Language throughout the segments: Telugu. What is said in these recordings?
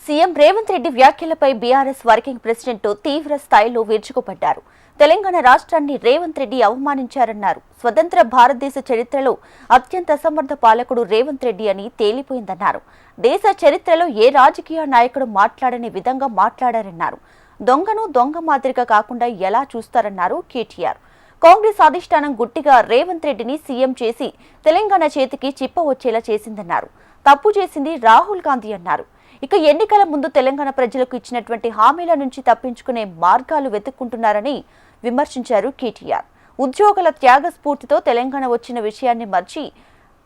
సీఎం రేవంత్ రెడ్డి వ్యాఖ్యలపై బీఆర్ఎస్ వర్కింగ్ ప్రెసిడెంట్ తీవ్ర స్థాయిలో విరుచుకుపడ్డారు. తెలంగాణ రాష్ట్రాన్ని రేవంత్ రెడ్డి అవమానించారన్నారు. స్వతంత్ర భారతదేశ చరిత్రలో అత్యంత అసమర్థ పాలకుడు రేవంత్ రెడ్డి అని తేలిపోయిందన్నారు. దేశ చరిత్రలో ఏ రాజకీయ నాయకుడు మాట్లాడని విధంగా మాట్లాడారన్నారు. దొంగను దొంగ మాదిరిగా కాకుండా ఎలా చూస్తారన్నారు కేటీఆర్. కాంగ్రెస్ అధిష్టానం గుట్టిగా రేవంత్ రెడ్డిని సీఎం చేసి తెలంగాణ చేతికి చిప్ప వచ్చేలా చేసిందన్నారు. తప్పు చేసింది రాహుల్ గాంధీ అన్నారు. ఇక ఎన్నికల ముందు తెలంగాణ ప్రజలకు ఇచ్చినటువంటి హామీల నుంచి తప్పించుకునే మార్గాలు వెతుక్కుంటున్నారని విమర్శించారు కేటీఆర్. ఉద్యోగుల త్యాగ స్ఫూర్తితో తెలంగాణ వచ్చిన విషయాన్ని మర్చి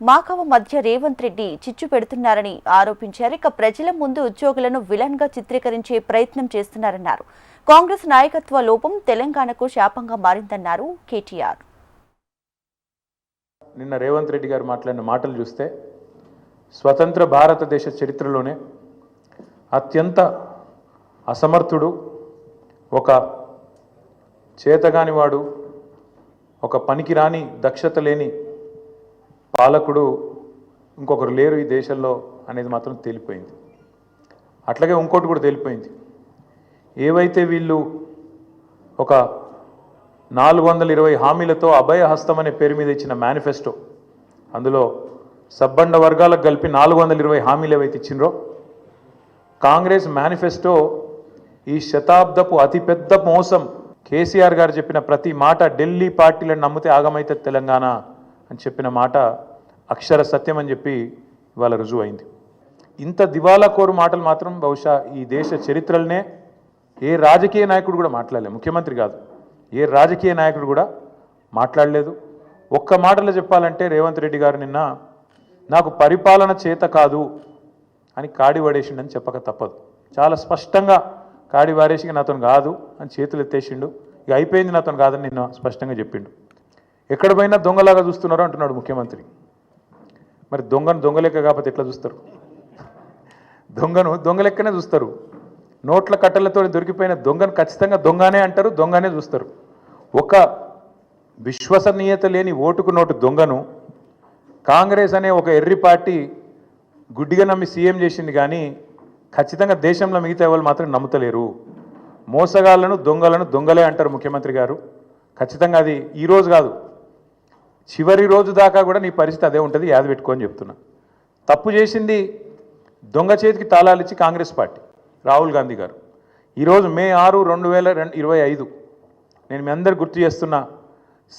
మాకవ మధ్య రేవంత్ రెడ్డి చిచ్చు పెడుతున్నారని ఆరోపించారు. ఇక ప్రజల ముందు ఉద్యోగులను విలన్ గా చిత్రీకరించే ప్రయత్నం చేస్తున్నారన్నారు. కాంగ్రెస్ నాయకత్వ లోపం తెలంగాణకు శాపంగా మారిందన్నారు కేటీఆర్. నిన్న రేవంత్ రెడ్డి గారు మాట్లాడిన మాటలు చూస్తే స్వతంత్ర భారతదేశ చరిత్రలోనే అత్యంత అసమర్థుడు, ఒక చేతగానివాడు, ఒక పనికిరాని దక్షత లేని పాలకుడు ఇంకొకరు లేరు ఈ దేశంలో అనేది మాత్రం తేలిపోయింది. అట్లాగే ఇంకోటి కూడా తేలిపోయింది. ఏవైతే వీళ్ళు ఒక 420 హామీలతో అభయహస్తం అనే పేరు మీద ఇచ్చిన మేనిఫెస్టో, అందులో సబ్బండ వర్గాలకు కలిపి 420 హామీలు ఏవైతే ఇచ్చిండ్రో, కాంగ్రెస్ మేనిఫెస్టో ఈ శతాబ్దపు అతిపెద్ద మోసం. కేసీఆర్ గారు చెప్పిన ప్రతి మాట ఢిల్లీ పార్టీలను నమ్మితే ఆగమైతే తెలంగాణ అని చెప్పిన మాట అక్షర సత్యం అని చెప్పి ఇవాళ రుజువు అయింది. ఇంత దివాలా కోరు మాటలు మాత్రం బహుశా ఈ దేశ చరిత్రలనే ఏ రాజకీయ నాయకుడు కూడా మాట్లాడలేదు. ముఖ్యమంత్రి కాదు, ఏ రాజకీయ నాయకుడు కూడా మాట్లాడలేదు. ఒక్క మాటలో చెప్పాలంటే రేవంత్ రెడ్డి గారు నిన్న నాకు పరిపాలన చేత కాదు అని కాడి పడేసిండని చెప్పక తప్పదు. చాలా స్పష్టంగా కాడి వారేసి నాతో కాదు అని చేతులు ఎత్తేసిండు. ఇక అయిపోయింది, నాతో కాదని నిన్న స్పష్టంగా చెప్పిండు. ఎక్కడ పోయినా దొంగలాగా చూస్తున్నారు అంటున్నాడు ముఖ్యమంత్రి. మరి దొంగను దొంగలెక్క కాకపోతే ఎట్లా చూస్తారు? దొంగను దొంగలెక్కనే చూస్తారు. నోట్ల కట్టలతో దొరికిపోయిన దొంగను ఖచ్చితంగా దొంగనే అంటారు, దొంగనే చూస్తారు. ఒక విశ్వసనీయత లేని ఓటుకు నోటు దొంగను కాంగ్రెస్ అనే ఒక ఎర్రి పార్టీ గుడ్డిగా నమ్మి సీఎం చేసింది, కానీ ఖచ్చితంగా దేశంలో మిగతా వాళ్ళు మాత్రం నమ్ముతలేరు. మోసగాళ్లను దొంగలను దొంగలే అంటారు ముఖ్యమంత్రి గారు. ఖచ్చితంగా అది ఈరోజు కాదు, చివరి రోజు దాకా కూడా నీ పరిస్థితి అదే ఉంటుంది, యాద పెట్టుకోని చెప్తున్నా. తప్పు చేసింది దొంగ చేతికి తాళాలు ఇచ్చి కాంగ్రెస్ పార్టీ, రాహుల్ గాంధీ గారు. ఈరోజు మే 6, 2025 నేను మీ అందరు గుర్తు చేస్తున్నా,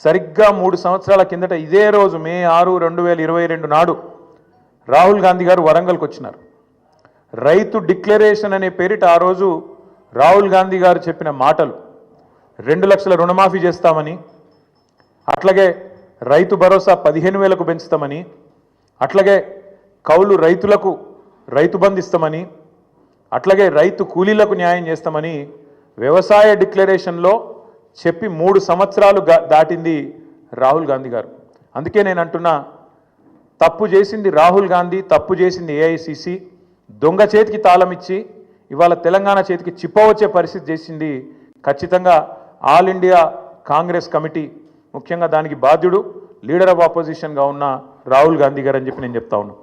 సరిగ్గా 3 సంవత్సరాల కిందట ఇదే రోజు మే 6, 2022 నాడు రాహుల్ గాంధీ గారు వరంగల్కి వచ్చినారు. రైతు డిక్లరేషన్ అనే పేరిట ఆ రోజు రాహుల్ గాంధీ గారు చెప్పిన మాటలు 2 లక్షల రుణమాఫీ చేస్తామని, అట్లాగే రైతు భరోసా 15,000కు పెంచుతామని, అట్లాగే కౌలు రైతులకు రైతు బంధు ఇస్తామని, అట్లాగే రైతు కూలీలకు న్యాయం చేస్తామని వ్యవసాయ డిక్లరేషన్లో చెప్పి 3 సంవత్సరాలు దాటింది రాహుల్ గాంధీ గారు. అందుకే నేను అంటున్నా, తప్పు చేసింది రాహుల్ గాంధీ, తప్పు చేసింది ఏఐసిసి. దొంగ చేతికి తాళం ఇచ్చి ఇవాళ తెలంగాణ చేతికి చిప్ప వచ్చే పరిస్థితి చేసింది ఖచ్చితంగా ఆల్ ఇండియా కాంగ్రెస్ కమిటీ, ముఖ్యంగా దానికి బాధ్యుడు లీడర్ ఆఫ్ ఆపోజిషన్గా ఉన్న రాహుల్ గాంధీ గారు అని చెప్పి నేను చెప్తా ఉన్నాను.